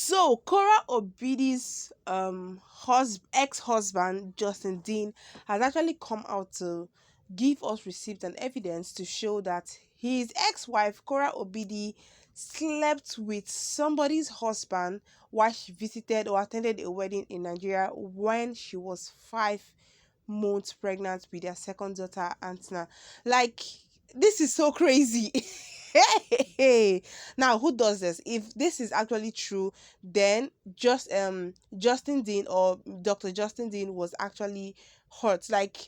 So Kora Obidi's ex-husband Justin Dean has actually come out to give us receipts and evidence to show that his ex-wife Kora Obidi slept with somebody's husband while she visited or attended a wedding in Nigeria when she was 5 months pregnant with their second daughter Antina. Like, this is so crazy. Hey, now who does this? If this is actually true, then just Justin Dean or Dr. Justin Dean was actually hurt. Like,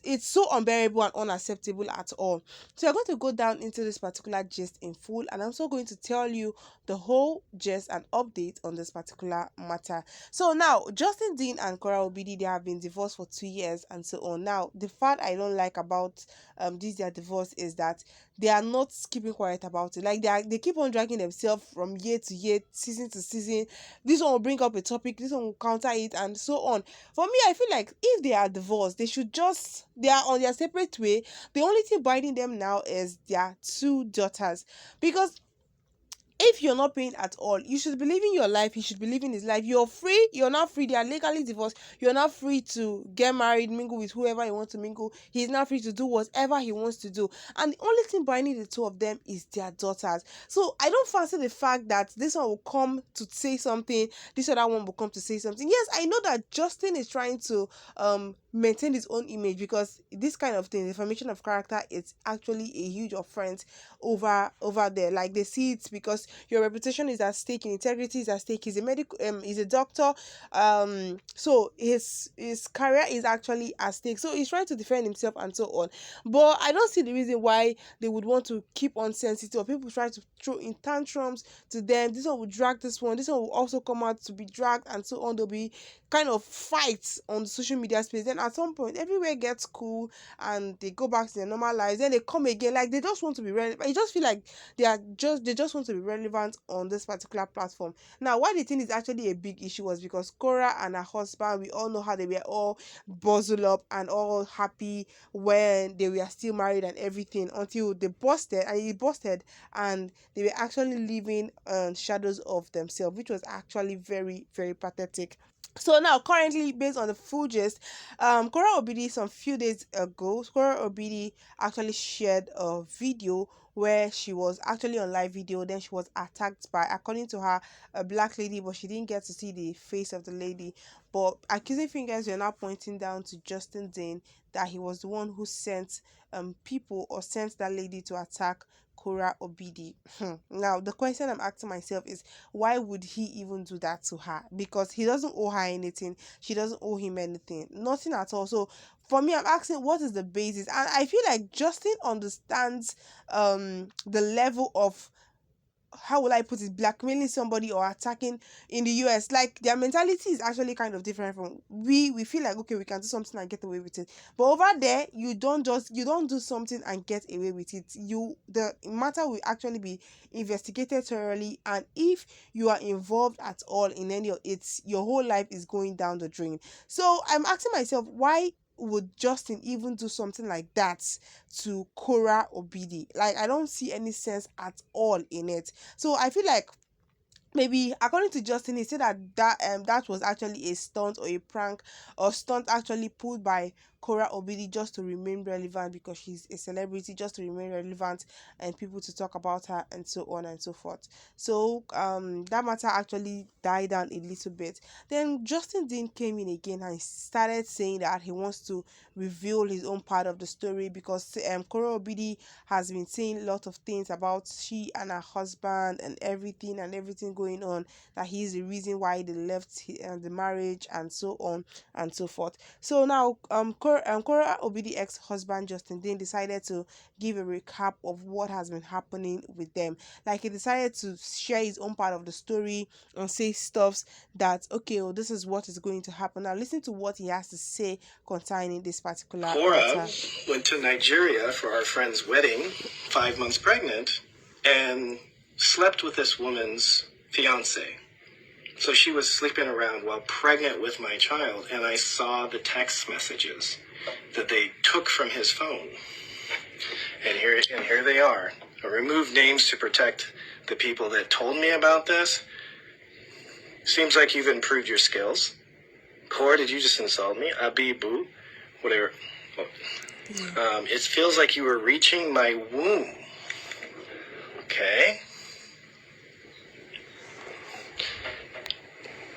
it's so unbearable and unacceptable at all. So you're going to go down into this particular gist in full, and I'm also going to tell you the whole gist and update on this particular matter. So now Justin Dean and Kora Obidi, they have been divorced for 2 years and so on. Now the part I don't like about this their divorce is that they are not keeping quiet about it. Like, they keep on dragging themselves from year to year, season to season. This one will bring up a topic, this one will counter it, and so on. For me, I feel like if they are divorced, they are on their separate way. The only thing binding them now is their 2 daughters, because if you're not paying at all, you should be living your life, he should be living his life. You're free, you're not free, they are legally divorced, you're not free to get married, mingle with whoever you want to mingle. He's not free to do whatever he wants to do, and the only thing binding the two of them is their daughters. So I don't fancy the fact that this one will come to say something, this other one will come to say something. Yes, I know that Justin is trying to maintain his own image, because this kind of thing, information of character, is actually a huge offense over there. Like, they see it because your reputation is at stake, integrity is at stake. He's a medical he's a doctor, so his career is actually at stake, so he's trying to defend himself and so on. But I don't see the reason why they would want to keep on sensitive, or people try to throw in tantrums to them. This one will drag this one will also come out to be dragged, and so on. There'll be kind of fights on the social media space. Then at some point, everywhere gets cool and they go back to their normal lives. Then they come again, like they just want to be relevant. I just feel like they just want to be relevant on this particular platform. Now, why the thing is actually a big issue was because Korra and her husband, we all know how they were all buzzled up and all happy when they were still married and everything, until they busted, and he busted, and they were actually living shadows of themselves, which was actually very, very pathetic. So now, currently, based on the full gist, Kora Obidi, some few days ago, Kora Obidi actually shared a video where she was actually on live video. Then she was attacked by, according to her, a black lady, but she didn't get to see the face of the lady. But accusing fingers were now pointing down to Justin Dean, that he was the one who sent people, or sent that lady to attack Kora Obidi. Now, the question I'm asking myself is, why would he even do that to her? Because he doesn't owe her anything. She doesn't owe him anything. Nothing at all. So for me, I'm asking, what is the basis? And I feel like Justin understands the level of, how will I put it, blackmailing somebody or attacking in the US. Like, their mentality is actually kind of different from we feel like, okay, we can do something and get away with it. But over there, you don't do something and get away with it. The matter will actually be investigated thoroughly, and if you are involved at all in any of it, your whole life is going down the drain. So I'm asking myself, why would Justin even do something like that to Kora Obidi? Like, I don't see any sense at all in it. So I feel like, maybe according to Justin, he said that was actually a stunt or a prank, or stunt actually pulled by Kora Obidi just to remain relevant, because she's a celebrity, just to remain relevant and people to talk about her and so on and so forth. So that matter actually died down a little bit. Then Justin Dean came in again and started saying that he wants to reveal his own part of the story, because Kora Obidi has been saying a lot of things about she and her husband and everything going on, that he's the reason why they left the marriage and so on and so forth. So now Kora Obidi ex-husband Justin Dean decided to give a recap of what has been happening with them. Like, he decided to share his own part of the story and say stuffs that, okay, well, this is what is going to happen. Now listen to what he has to say concerning this particular Korra matter. went to Nigeria for our friend's wedding, 5 months pregnant, and slept with this woman's fiance. So she was sleeping around while pregnant with my child, and I saw the text messages that they took from his phone. And here they are. I removed names to protect the people that told me about this. Seems like you've improved your skills. Kora, did you just insult me? Abi, boo, whatever. It feels like you were reaching my womb. Okay.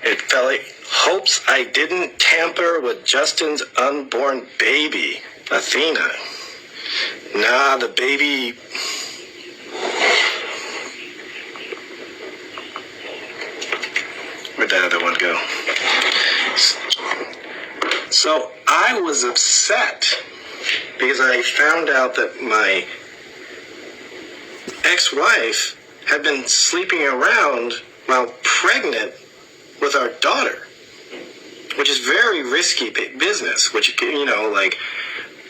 It felt like hopes I didn't tamper with Justin's unborn baby, Athena. Nah, the baby. Where'd that other one go? So I was upset because I found out that my ex-wife had been sleeping around while pregnant with our daughter, which is very risky business. Which, you know, like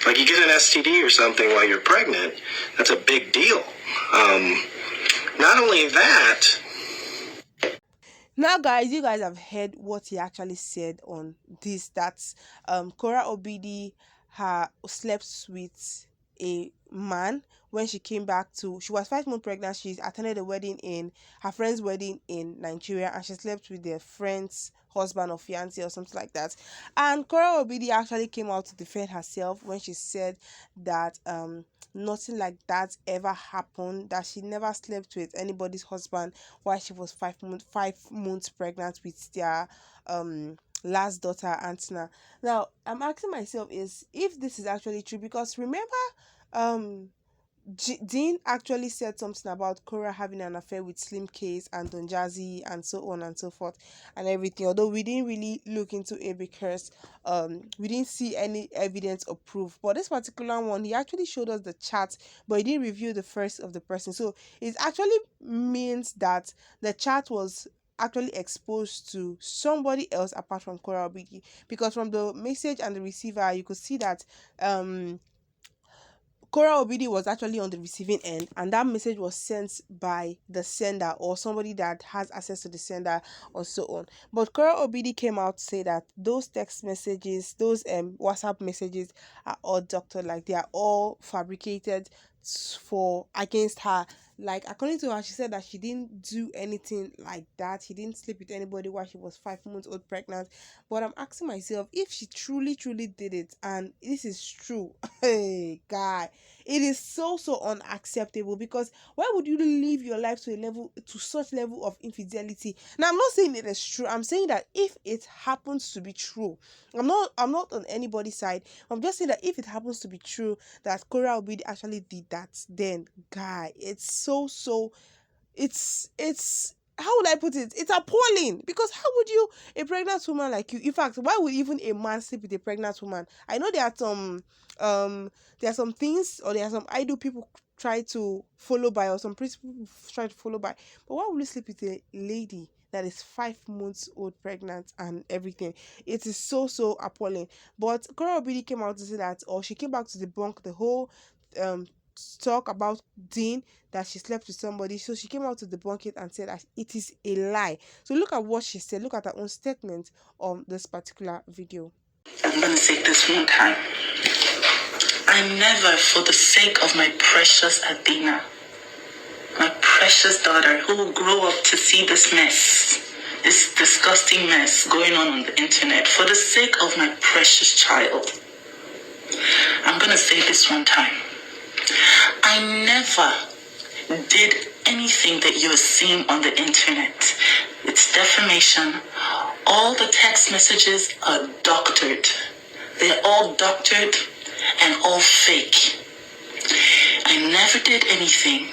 you get an STD or something while you're pregnant, that's a big deal. Not only that. Now, guys, you guys have heard what he actually said on this. That's Kora Obidi slept with a man when she came back to. She was 5 months pregnant. She attended a wedding in her friend's wedding in Nigeria, and she slept with their friend's husband or fiance or something like that. And Kora Obidi actually came out to defend herself when she said that nothing like that ever happened, that she never slept with anybody's husband while she was 5 months pregnant with their last daughter, Antina. Now I'm asking myself is if this is actually true, because remember Dean actually said something about Korra having an affair with Slim Case and Don Jazzy and so on and so forth and everything. Although we didn't really look into it because we didn't see any evidence or proof. But this particular one, he actually showed us the chat, but he didn't review the first of the person. So it actually means that the chat was actually exposed to somebody else apart from Korra Obidi, because from the message and the receiver you could see that Kora Obidi was actually on the receiving end, and that message was sent by the sender or somebody that has access to the sender or so on. But Kora Obidi came out to say that those text messages, those WhatsApp messages are all doctored, like they are all fabricated for against her. Like according to her, she said that she didn't do anything like that. She didn't sleep with anybody while she was 5 months old pregnant. But I'm asking myself if she truly did it, and this is true. Hey, guy, it is so unacceptable, because why would you live your life to such level of infidelity? Now I'm not saying it is true. I'm saying that if it happens to be true, I'm not on anybody's side. I'm just saying that if it happens to be true that Kora Obidi actually did that, then guy, it's it's how would I put it? It's appalling, because how would you, a pregnant woman like you, in fact, why would even a man sleep with a pregnant woman? I know there are some things, or there are some idol people try to follow by, or some principles try to follow by, but why would you sleep with a lady that is 5 months old pregnant and everything? It is so appalling. But Kora Obidi came out to say that, or she came back to debunk the whole talk about Dean, that she slept with somebody. So she came out to debunk it and said that it is a lie. So look at what she said. Look at her own statement on this particular video. I'm going to say this one time. I never, for the sake of my precious Athena, my precious daughter, who will grow up to see this mess, this disgusting mess going on the internet, for the sake of my precious child, I'm going to say this one time. I never did anything that you're seeing on the internet. It's defamation. All the text messages are doctored. They're all doctored and all fake. I never did anything,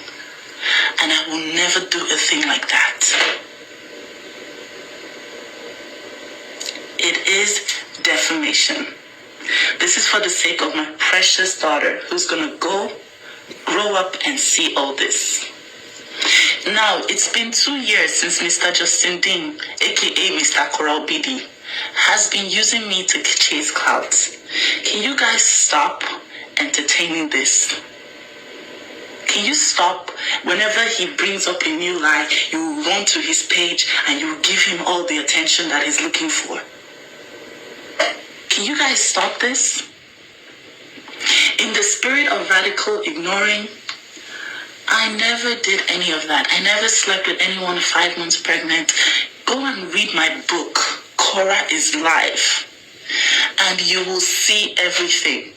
and I will never do a thing like that. It is defamation. This is for the sake of my precious daughter, who's gonna grow up and see all this. Now, it's been 2 years since Mr. Justin Dean, aka Mr. Kora Obidi, has been using me to chase clouds. Can you guys stop entertaining this? Can you stop? Whenever he brings up a new lie, you run to his page and you give him all the attention that he's looking for. Can you guys stop this? In the spirit of radical ignoring, I never did any of that. I never slept with anyone 5 months pregnant. Go and read my book, Korra is live, and you will see everything.